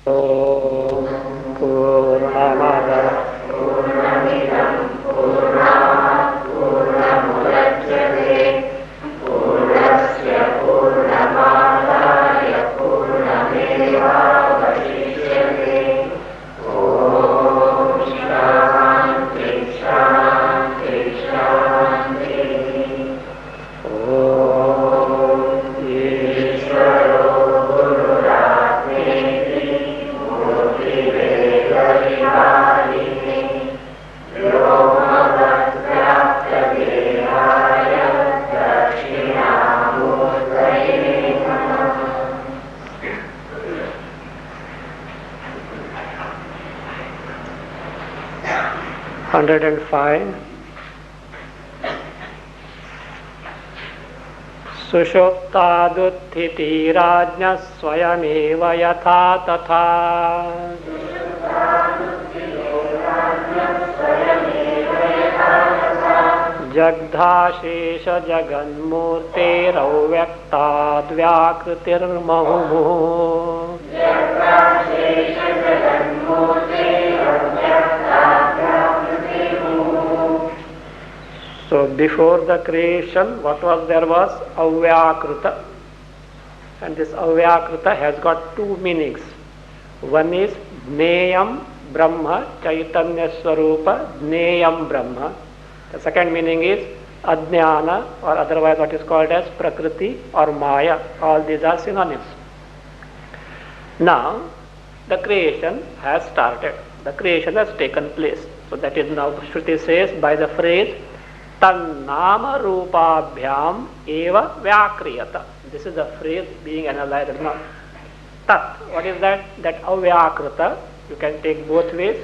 Om Purnamada Purnamidam Purnat Purnamudachyate Purnasya Purnamadaya Purnamevavashishyate. Om Shanti Shanti Shanti. Om Ishvaro Gururatmeti Murtivedarihamini Vyomavadvyaptadehaya Dakshinamurtaye Namaः. 105. सुषुप्तादुत्थितिराज्ञः स्वयमेव यथा तथा जग्धाशेष जगन्मूर्तेरव्यक्ताद्व्याकृतिर्महुः. So before the creation, what was there was Avyakruta, and this Avyakruta has got two meanings. One is Jneyam Brahma, Chaitanya Swarupa Jneyam Brahma. The second meaning is Ajnana, or otherwise what is called as Prakriti or Maya. All these are synonyms. Now the creation has started. The creation has taken place. So that is now Shruti says by the phrase Tannama Rupabhyam Eva Vyakriyata. This is the phrase being analyzed now. Tat, what is that? That Avyakrita, you can take both ways.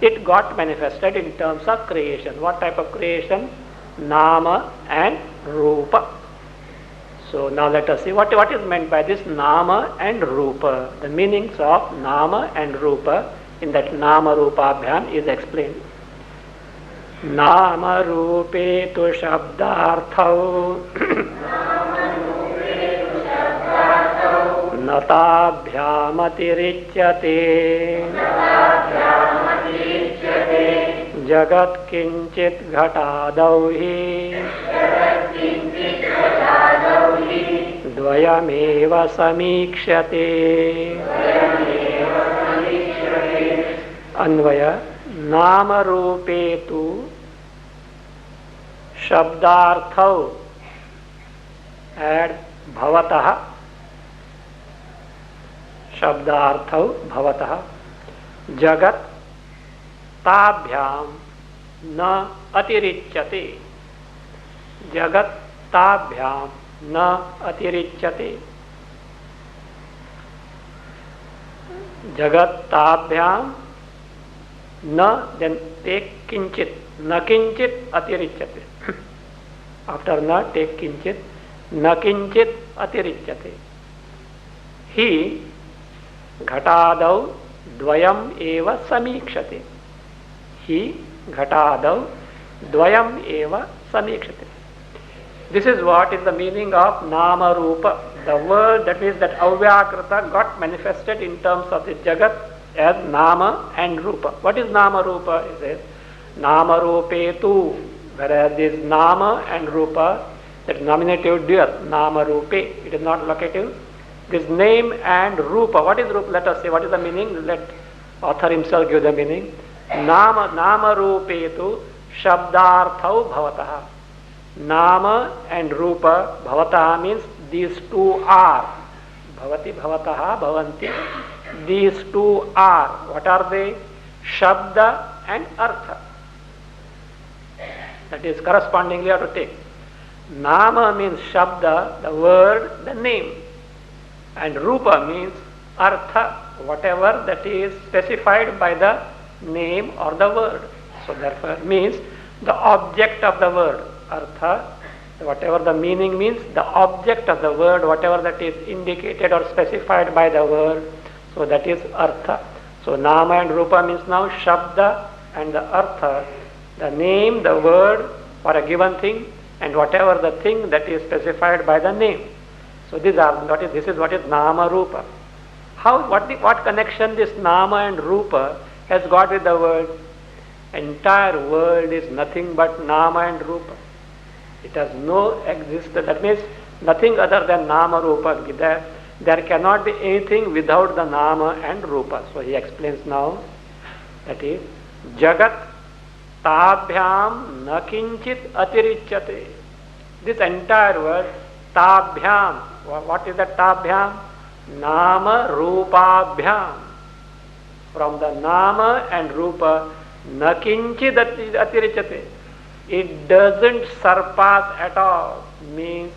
It got manifested in terms of creation. What type of creation? Nama and Rupa. So now let us see what is meant by this Nama and Rupa. The meanings of Nama and Rupa in that Nama Rupabhyam is explained. Nama Rupe tu Shabdarthau Natabhyamatirichyate Jagat Kinchit Ghatadauhi Dvayameva Samikshate. Anvaya Nama Rupe tu Shabdarthau, add Bhavataha, Shabdarthau Bhavataha, Jagat Tabhyam na Atirichyate, Jagat Tabhyam na Atirichyate, Jagat Tabhyam na, then take Kinchit, na Kinchit Atirichyate. After na take Kinchit, na Kinchit Atirichyate. He Ghatadau Dvayam eva Samikshate. He Ghatadau Dvayam eva Samikshate. This is what is the meaning of Nama Rupa. The word, that means that Avyakrita got manifested in terms of the Jagat as Nama and Rupa. What is Nama Rupa? It says Nama Rupe tu, whereas this Nama and Rupa, that nominative dual, Nama Rupe, it is not locative. This name and Rupa, what is Rupa? Let us say, what is the meaning? Let author himself give the meaning. Nama Rupe tu Shabdarthau Bhavataha. Nama and Rupa, Bhavataha means these two are. Bhavati, Bhavataha, Bhavanti. These two are. What are they? Shabda and Artha. That is correspondingly you have to take. Nama means Shabda, the word, the name. And Rupa means Artha, whatever that is specified by the name or the word. So therefore means the object of the word. Artha, whatever the meaning means, the object of the word, whatever that is indicated or specified by the word. So that is Artha. So Nama and Rupa means now Shabda and the Artha, the name, the word for a given thing, and whatever the thing that is specified by the name. So this is what is Nama Rupa. what connection this nama and rupa has got with the world? Entire world is nothing but nama and rupa. It has no existence. That means nothing other than nama rupa. There cannot be anything without the nama and rupa. So he explains now, that is jagat tabhyam na kinchit atirichyate. This entire world, tabhyam. What is that tabhyam? Nama rupabhyam. From the nama and rupa, na kinchit atirichyate. It doesn't surpass at all. Means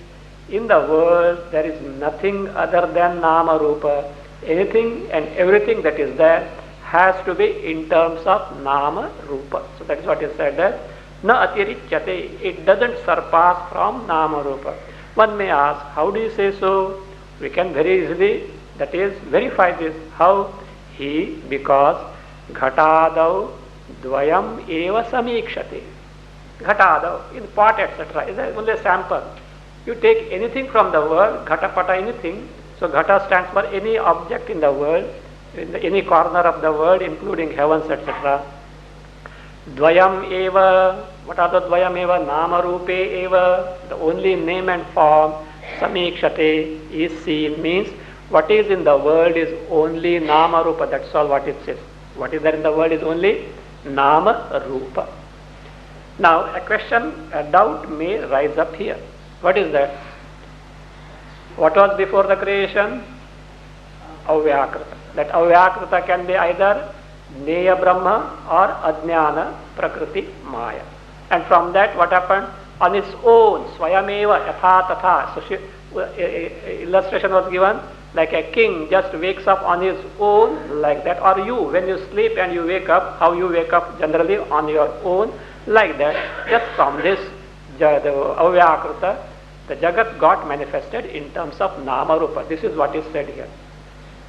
in the world there is nothing other than nama rupa. Anything and everything that is there has to be in terms of nama rupa. So that is what is said as na atirichyate. It doesn't surpass from nama rupa. One may ask, how do you say so? We can very easily, that is, verify this. How? Because ghatadau dvayam eva samikshate. Ghatadau, in pot, etc. is only a sample. You take anything from the world, ghatapata, anything. So ghata stands for any object in the world, in any corner of the world, including heavens, etc. Dvayam eva, what are the dvayam eva? Nama rupe eva, the only name and form. Samikshate is seen, means what is in the world is only nama rupa. That's all what it says. What is there in the world is only nama rupa. Now a question, a doubt may rise up here. What is that? What was before the creation? Avyakrita. That avyakrita can be either Neya Brahma or Ajnana Prakriti Maya. And from that what happened? On its own, Swayameva Yatha Tatha. So illustration was given like a king just wakes up on his own like that. Or you, when you sleep and you wake up, how you wake up generally on your own like that. Just from this the avyakrita, the Jagat got manifested in terms of Nama Rupa. This is what is said here.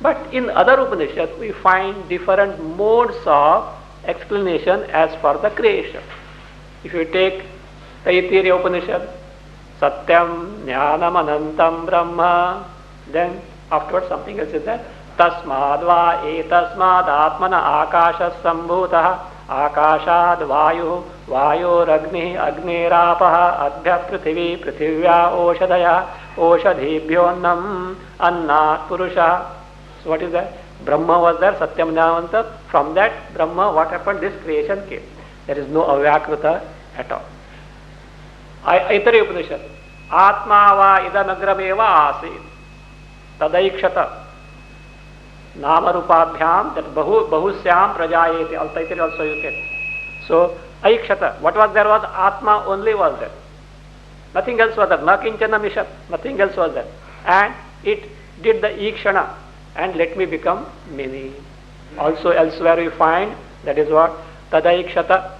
But in other Upanishads, we find different modes of explanation as for the creation. If you take Taittiriya Upanishad, Satyam Jnanam Anantam Brahma, then afterwards something else is there. Tasmad va etasmad atmana akashas sambhutah akashad vayu vayoragni agnirapaha adbhya prithvi prithivya oshadaya oshadhibhyonnam annat purusha. So what is that? Brahma was there, Satyam Jnanam. From that Brahma, what happened? This creation came. There is no avyakrita at all. Aitariya Upanishad, Atma va idamagrameva asit tadaikshata nama rupabhyam, that bahusyam prajayeti. Aitariya also you get. So aikshata, what was there was Atma only was there. Nothing else was there. Na kinchana mishat, nothing else was there. And it did the ikshana, and let me become many. Also elsewhere we find, that is what? Tadaikshata,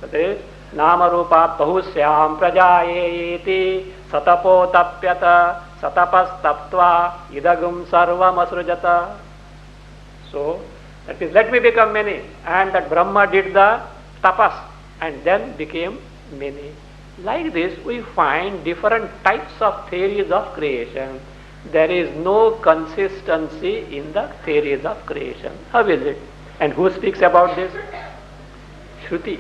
that is Nama Rupa Bahusyam Prajayeti Satapo Tapyata Satapas Taptva Idagum Sarvam Asrujata. So that is, let me become many. And that Brahma did the tapas and then became many. Like this we find different types of theories of creation. There is no consistency in the theories of creation. How is it? And who speaks about this? Shruti.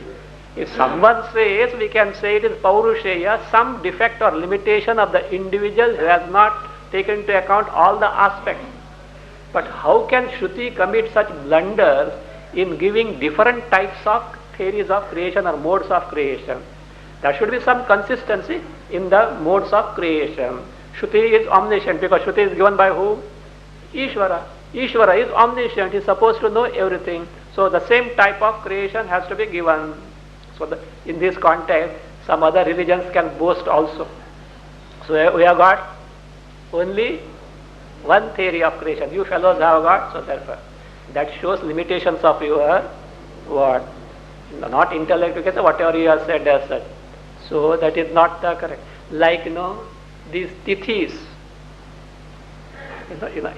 If someone says, we can say it is Paurusheya, some defect or limitation of the individual who has not taken into account all the aspects. But how can Shruti commit such blunders in giving different types of theories of creation or modes of creation? There should be some consistency in the modes of creation. Shruti is omniscient because Shruti is given by who? Ishvara. Ishvara is omniscient. He is supposed to know everything. So the same type of creation has to be given. So in this context, some other religions can boast also. So we have got only one theory of creation. You fellows have got, so therefore that shows limitations of your what? Not intellect, okay, so whatever you have said as such. So that is not correct. Like these tithis.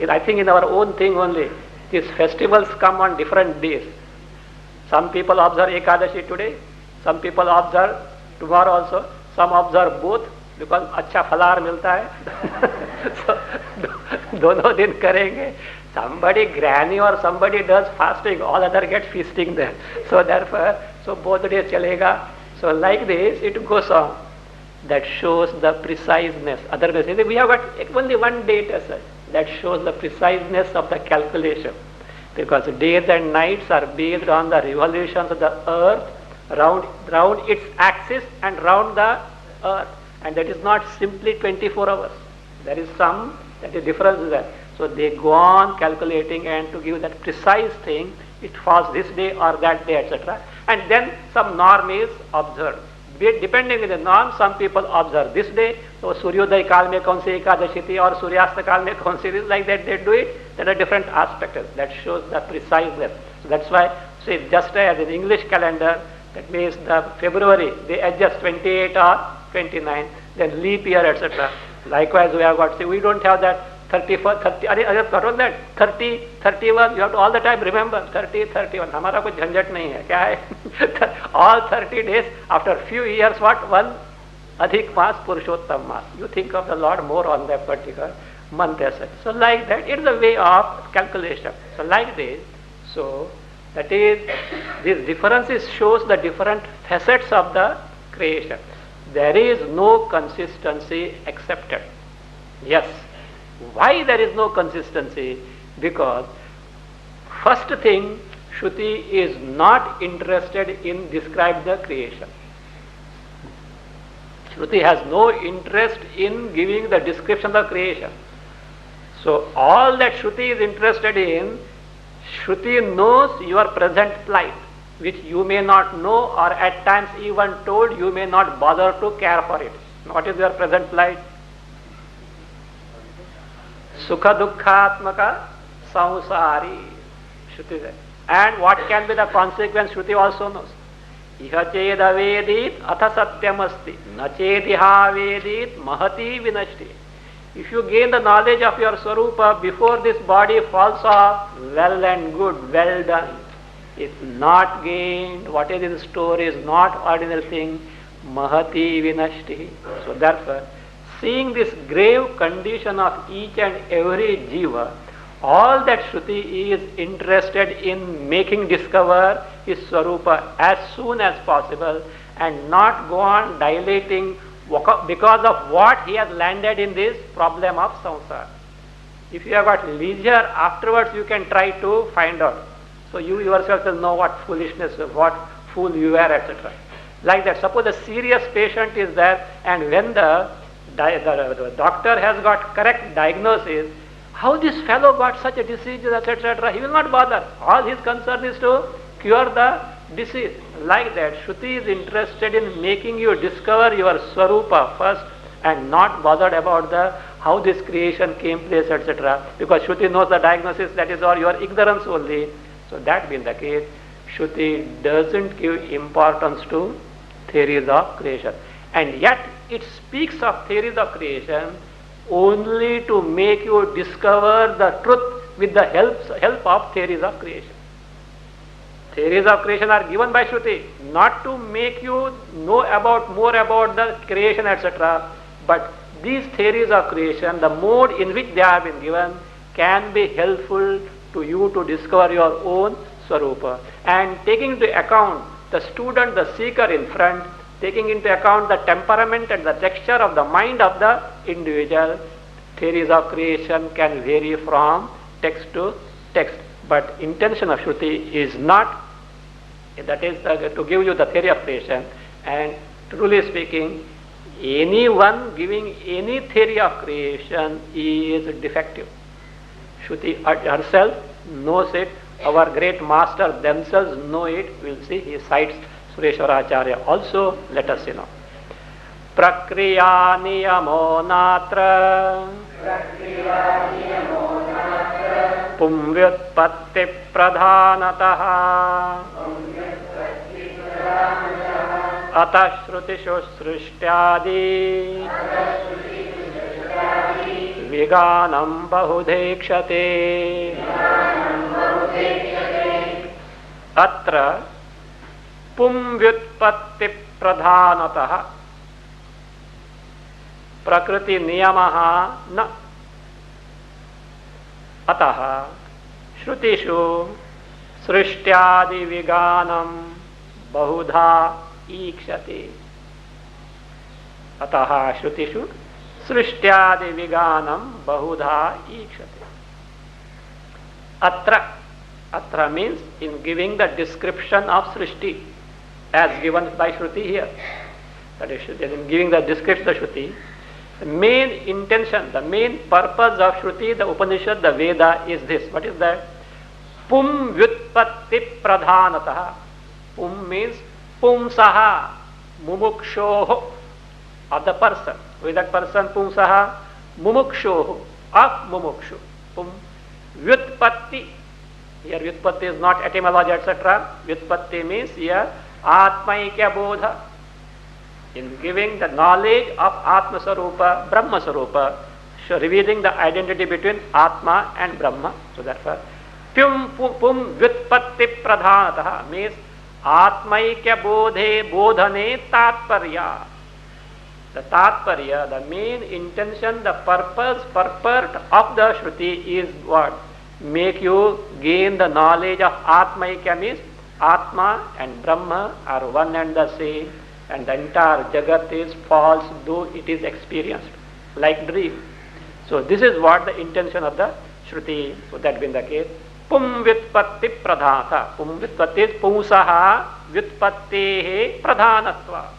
I think in our own thing only, these festivals come on different days. Some people observe Ekadashi today, some people observe tomorrow also, some observe both because अच्छा फलार मिलता है. So दोनों दिन करेंगे. Somebody, granny or somebody does fasting, all other get feasting there. So therefore, so both days chalega. So like this, it goes on. That shows the preciseness. Otherwise, we have got only one date as such. That shows the preciseness of the calculation. Because days and nights are based on the revolutions of the earth round its axis and round the earth. And that is not simply 24 hours. There is some, that is difference there. So they go on calculating, and to give that precise thing, it falls this day or that day, etc. And then some norm is observed. Depending on the norm, some people observe this day, so Suryodaya Kal mein kaun si Ekadashi thi or Suryasta Kal mein kaun si, like that they do it. There are different aspects. That shows the preciseness. So that's why, say, just as in English calendar, that means the February, they adjust 28 or 29, then leap year, etc. Likewise, we have got, say, we don't have that 31, 30, what was that? 30, 31, you have to all the time remember, 30, 31. हमारा कुछ झंझट नहीं है, क्या है? All 30 days, after few years, what? One अधिक मास, पुरुषोत्तम मास. You think of the Lord more on that particular month as such. So like that, it's a way of calculation. So like this, so that is, these differences shows the different facets of the creation. There is no consistency accepted. Yes. Why there is no consistency? Because first thing, Shruti is not interested in describe the creation. Shruti has no interest in giving the description of creation. So all that Shruti is interested in, Shruti knows your present plight, which you may not know, or at times even told you may not bother to care for it. What is your present plight? Sukha dukkhatmaka samsari. Shruti says. And what can be the consequence? Shruti also knows. Iha cheda vedit atha satyam asti na chediha vedit mahati vinashti. If you gain the knowledge of your Swarupa before this body falls off, well and good, well done. If not gained, what is in store is not ordinary thing, mahati vinashti. So therefore, seeing this grave condition of each and every jiva, all that Shruti is interested in making discover his Swarupa as soon as possible, and not go on dilating because of what he has landed in this problem of samsara. If you have got leisure, afterwards you can try to find out. So you yourself will know what foolishness, what fool you are, etc. Like that. Suppose a serious patient is there, and when the doctor has got correct diagnosis, how this fellow got such a disease, etc., he will not bother. All his concern is to cure the disease. Like that, Shruti is interested in making you discover your Swarupa first, and not bothered about the how this creation came place, etc. Because Shruti knows the diagnosis, that is all your ignorance only. So that being the case, Shruti doesn't give importance to theories of creation. And yet, it speaks of theories of creation only to make you discover the truth with the help of theories of creation. Theories of creation are given by Shruti, not to make you know more about the creation, etc. But these theories of creation, the mode in which they have been given, can be helpful to you to discover your own Swarupa. And taking into account the student, the seeker in front, taking into account the temperament and the texture of the mind of the individual, theories of creation can vary from text to text. But intention of Shruti is not, that is to give you the theory of creation. And truly speaking, anyone giving any theory of creation is defective. Shruti herself knows it. Our great masters themselves know it. We'll see, he cites Sureshwaracharya also. Let us see now. Prakriya niyamo natra pumvyutpatti pradhanataha atashrutishu srishtyadi viganam bahudekshate. Atra pumvyutpatti pradhanataha prakriti niyamaha na ataha Shrutishu Srishtyadi Viganam Bahudha Ikshati. Ataha Shrutishu Srishtyadi Viganam Bahudha Ikshati. Atra means in giving the description of Srishti as given by Shruti here. That is, in giving the description of Shruti, the main intention, the main purpose of Shruti, the Upanishad, the Veda is this. What is that? Pum vyutpatti pradhanataha. Pum means pumsaha, mumukshoho, of the person. Who is that person? Pumsaha, mumukshoho, of mumukshu. Pum vyutpatti. Here vyutpatti is not etymology, etc. Vyutpatti means here atmaikya bodha. In giving the knowledge of Atma Sarupa, Brahma Sarupa, so revealing the identity between Atma and Brahma. So therefore, Pum vyutpatti pradhanataha means Atmaikya bodhe bodhane tatparya. The tatparya, the main intention, the purpose, purport of the Shruti is what? Make you gain the knowledge of Atmaikya means Atma and Brahma are one and the same. And the entire Jagat is false, though it is experienced, like dream. So this is what the intention of the Shruti, so that being the case. Pum vyutpatti pradhanata. Pum vyutpatti is pumsaha vyutpattehe pradhanatva.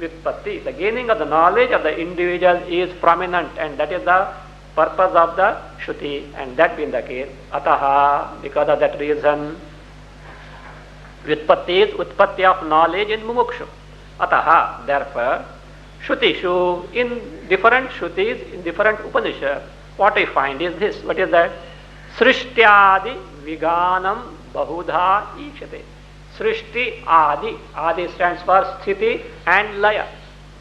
Vyutpatti, the gaining of the knowledge of the individual is prominent, and that is the purpose of the Shruti, and that being the case. Ataha, because of that reason, Vyutpatti is utpatti of knowledge in mumukshu. Ataha, therefore, Shrutishu, in different Shrutis, in different Upanishads, what I find is this. What is that? Srishtyadi Viganam Bahudha Ikshate. Srishti Adi. Adi stands for Sthiti and Laya.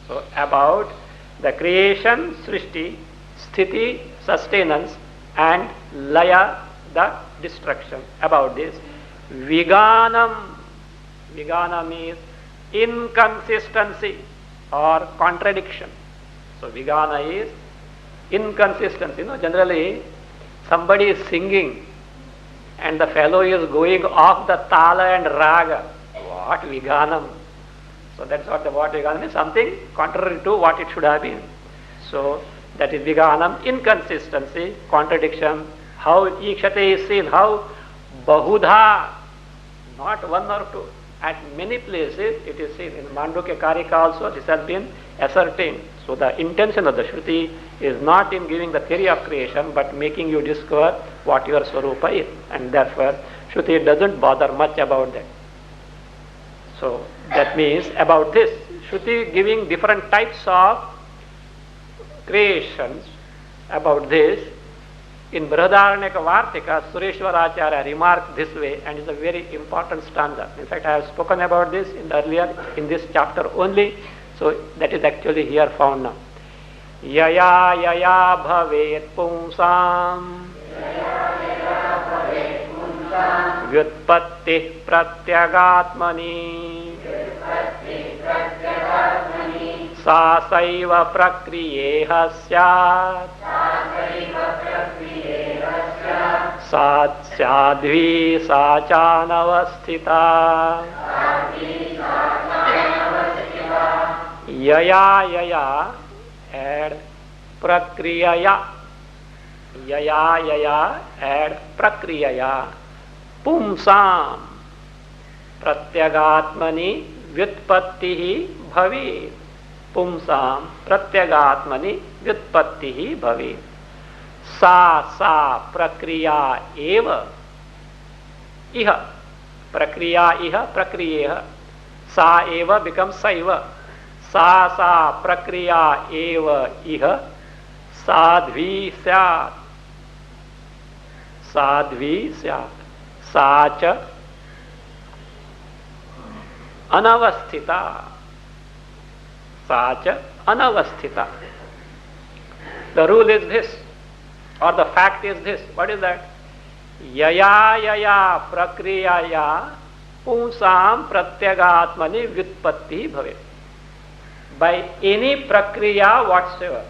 So about the creation, Srishti, Sthiti, sustenance, and Laya, the destruction. About this. Viganam. Vigana means inconsistency or contradiction. So Vigana is inconsistency. Generally somebody is singing and the fellow is going off the tala and raga. What Viganam? So that's what the word Viganam is, something contrary to what it should have been. So that is Viganam, inconsistency, contradiction. How Ikshate is seen, how Bahudha, not one or two. At many places it is seen. In Mandukya Karika also this has been ascertained. So the intention of the Shruti is not in giving the theory of creation, but making you discover what your Swarupa is. And therefore Shruti doesn't bother much about that. So that means about this, Shruti giving different types of creations. About this, in Brihadaranyaka Vartika, Sureshwaracharya remarked this way, and it's a very important stanza. In fact, I have spoken about this in this chapter only, so that is actually here found now. Yaya yaya bhavet pumsam vyutpatti pratyagatmani sa saiva prakriyeha syat sadvi sachanavasthita. Yaya yaya add prakriyaya. Yaya yaya add prakriyaya. Pumsam pratyagatmani vyutpattihi bhavet. Pumsam pratyagatmani vyutpattihi bhavet. Sa prakriya eva iha. Prakriya iha prakriyeha. Sa eva becomes saiva. Sa prakriya eva iha sadvi syat. Sadvi syat. Sacha anavasthita. Sacha anavasthita. The rule is this, or the fact is this. What is that? Yaya yaya prakriyaya pumsam pratyagatmani vyutpatti bhavet. By any prakriya whatsoever.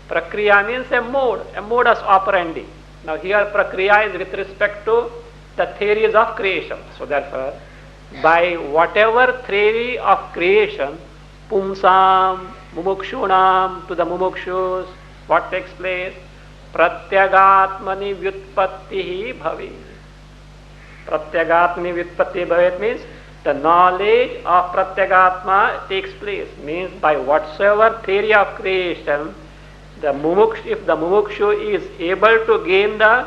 Prakriya means a modus operandi. Now here prakriya is with respect to the theories of creation. So therefore, by whatever theory of creation, pumsam, mumukshunam, to the mumukshus, what takes place? Pratyagatmani vyutpattihi bhavi. Pratyagatmani vyutpattihi bhavet means the knowledge of Pratyagatma takes place. Means by whatsoever theory of creation, if the mumukshu is able to gain the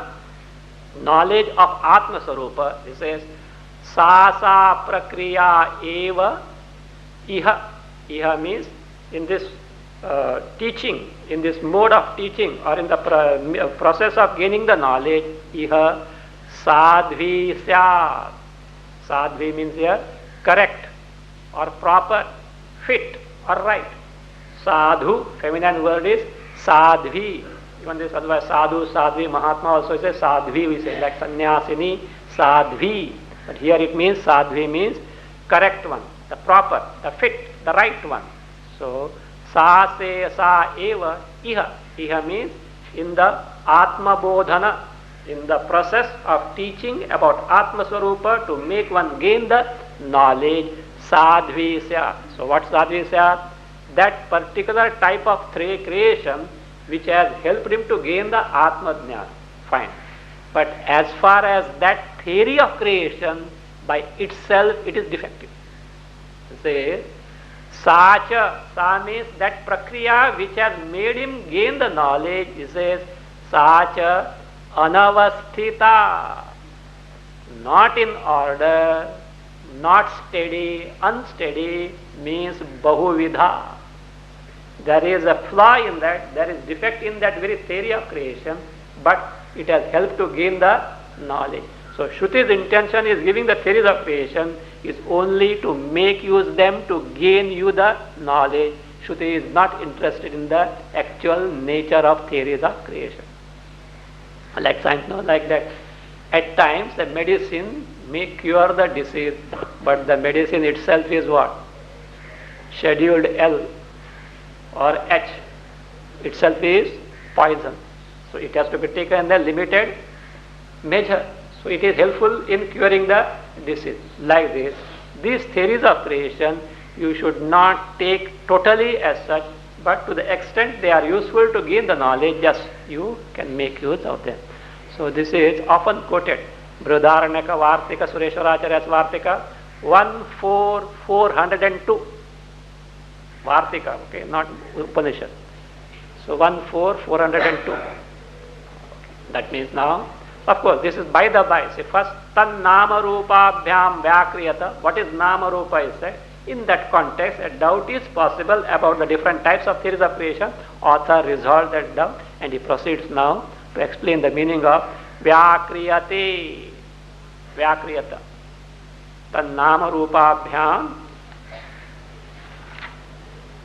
knowledge of Atma Sarupa, he says, Sa prakriya eva iha. Iha means in this teaching, in this mode of teaching, or in the process of gaining the knowledge, iha sadhvi syat. Sadhvi means here correct or proper, fit or right. Sadhu, feminine word is sadhvi. Even this otherwise sadhu, sadhvi, Mahatma also says sadhvi, we say like sannyasini, sadhvi. But here it means sadhvi means correct one, the proper, the fit, the right one. So sa se sa eva iha. Iha means in the Atma Bodhana, in the process of teaching about Atma Swarupa to make one gain the knowledge, sadhvi syat. So what sadhvi syat? That particular type of creation which has helped him to gain the Atma Jnana. Fine. But as far as that theory of creation, by itself it is defective. Say, Sacha, Sa means that prakriya which has made him gain the knowledge, he says, Sacha anavasthita, not in order, not steady, unsteady, means bahuvidha. There is a flaw in that, there is defect in that very theory of creation, but it has helped to gain the knowledge. So Shruti's intention is giving the theories of creation is only to make use them to gain you the knowledge. Shruti is not interested in the actual nature of theories of creation. Like science, no, like that. At times the medicine may cure the disease, but the medicine itself is what? Scheduled L or H itself is poison. So it has to be taken in the limited measure. So it is helpful in curing the disease. Like this, these theories of creation you should not take totally as such, but to the extent they are useful to gain the knowledge, yes, you can make use of them. So this is often quoted. Brihadaranyaka Vartika, Sureshwaracharya's Vartika, 14402. Vartika, okay, not Upanishad. So 14402. That means now, of course, this is by the by. See, first, tan nama rupa bhyam vyakriyata. What is nama rupa is said. In that context, a doubt is possible about the different types of theories of creation. Author resolved that doubt and he proceeds now to explain the meaning of vyakriyate. Vyakriyata. Tan nama rupa bhyam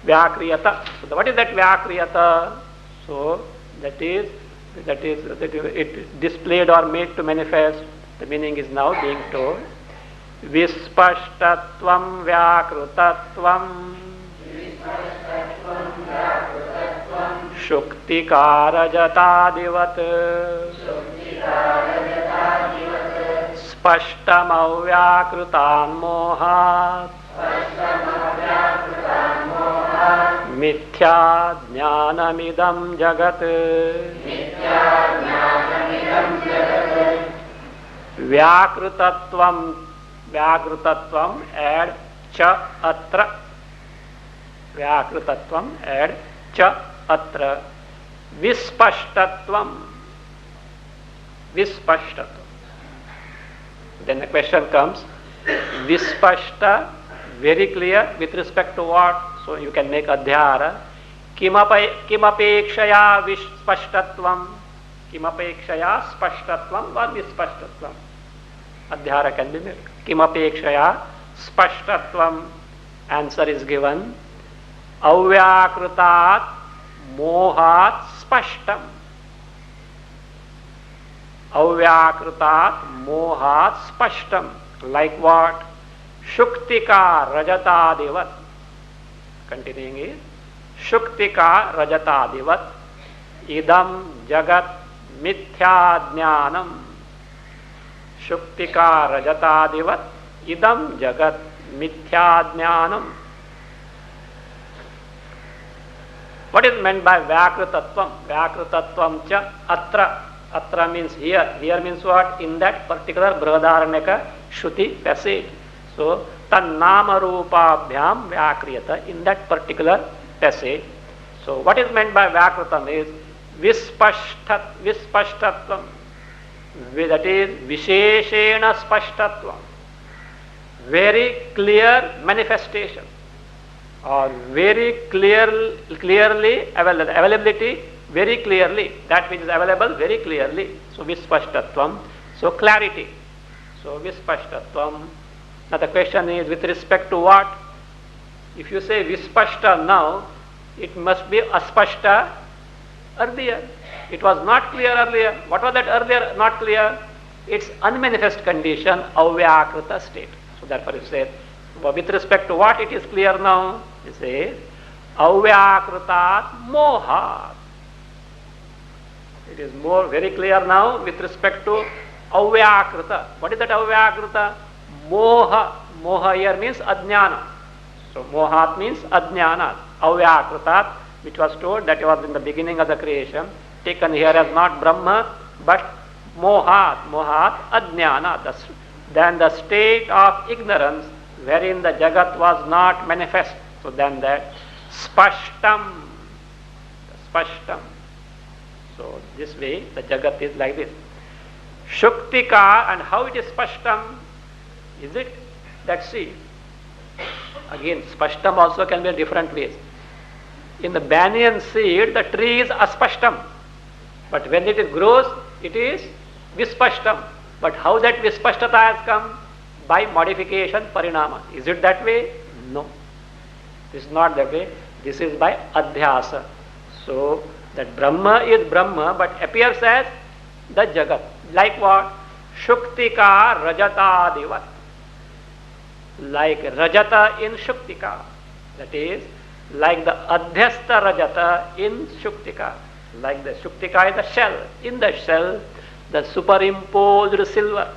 vyakriyata. So what is that vyakriyata? So that is it displayed or made to manifest. The meaning is now being told. Vispashtatvam vyakrutatvam shuktikarajatadivat spashtamavyakratan mohat mithya jnanamidam jagat Vyakrutatvam add cha atra. Vyakrutatvam add cha atra. Vispashtatvam. Vispashtatvam. Then the question comes, Vispashta, very clear with respect to what? So you can make adhyara. Kimapekshaya vispashtatvam. Kimapekshaya spashtatvam or vispashtatvam. Adhyara can be made. Kimapekshaya spashtatvam. Answer is given. Avyakrutat mohat spashtam. Avyakrutat mohat spashtam. Like what? Shuktika rajatadivat. Continuing is Shuktika rajatadivat. Idam jagat mithya jnanam. Shuktika rajatadivat idam jagat mithya jnanam. What is meant by Vyakritattvam? Vyakritattvam cha atra. Atra means here. Here means what? In that particular Brihadaranyaka Shruti passage. So, Tannama Rupabhyam Vyakriyata, in that particular passage. So, what is meant by Vyakritam is Vispashtatvam. That is Visheshena Spashtatvam. Very clear manifestation. Or very clearly availability, very clearly, that which is available very clearly. So Vispashtatvam, so clarity. So Vispashtatvam. Now the question is with respect to what? If you say Vispashta now, it must be Aspashta earlier. It was not clear earlier. What was that earlier not clear? It's unmanifest condition, Avyakrita state. So therefore it says, with respect to what it is clear now? It says, Avyakritat mohat. It is more very clear now with respect to Avyakrita. What is that Avyakrita? Moha. Moha here means Ajnana. So mohat means Ajnana. Avyakritat, which was told that was in the beginning of the creation, taken here as not Brahma, but mohat. Mohat Ajnana. Then the state of ignorance wherein the Jagat was not manifest. So then that Spashtam. Spashtam. So this way the Jagat is like this. Shuktika, and how it is Spashtam? Is it? Let's see. Again, Spashtam also can be in different ways. In the banyan seed, the tree is Aspashtam. But when it grows, it is Vispashtam. But how that Vispashtata has come? By modification, Parinama. Is it that way? No. This is not that way. This is by Adhyasa. So, that Brahma is Brahma, but appears as the Jagat. Like what? Shuktika Rajatadivat. Like Rajata in Shuktika. That is, like the Adhyasta Rajata in Shuktika. Like the Shuktika is the shell. In the shell, the superimposed silver.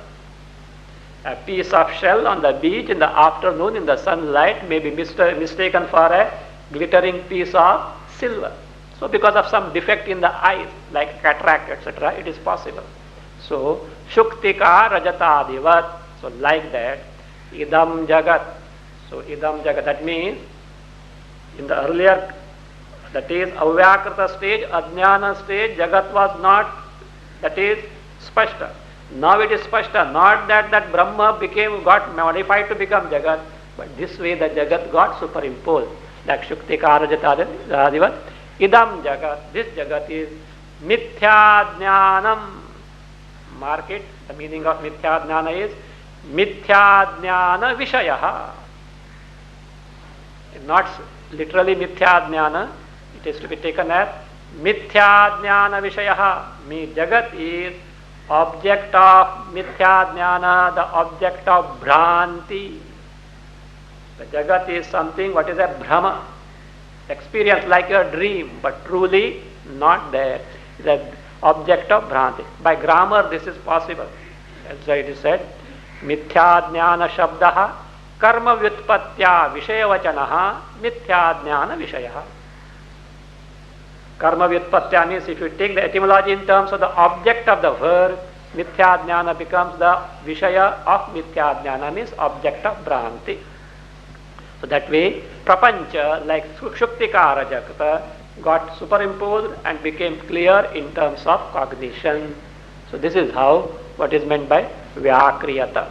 A piece of shell on the beach in the afternoon in the sunlight may be mistaken for a glittering piece of silver. So because of some defect in the eyes, like cataract, etc., it is possible. So, Shuktika Rajatadivat. So like that, Idam Jagat. So Idam Jagat, that means in the earlier, that is Avyakrita stage, Ajnana stage, Jagat was not, that is Spashta. Now it is Spashta. Not that Brahma got modified to become Jagat, but this way the Jagat got superimposed. Like Shuktika Rajatadivat. Idam Jagat. This Jagat is Mithya Jnanam. Mark it. The meaning of Mithya Jnana is Mithya Jnana Vishayaha. Not literally Mithya Jnana. It is to be taken as Mithya Jnana Vishayaha. Jagat is object of Mithya Jnana, the object of Bhranti. The Jagat is something what is a Brahma. Experience like your dream, but truly not there. The object of Bhranti. By grammar this is possible. As it is said, Mithya Jnana Shabdaha Karma Vyutpatya Vishayavachanaha Mithya Jnana Vishayaha. Karma Vyutpatya means if you take the etymology in terms of the object of the verb, Mithya Jnana becomes the Vishaya of Mithya Jnana, means object of Bhranti. So that way, Prapancha, like Shuktika Rajakata, got superimposed and became clear in terms of cognition. So this is how, what is meant by Vyakriyata.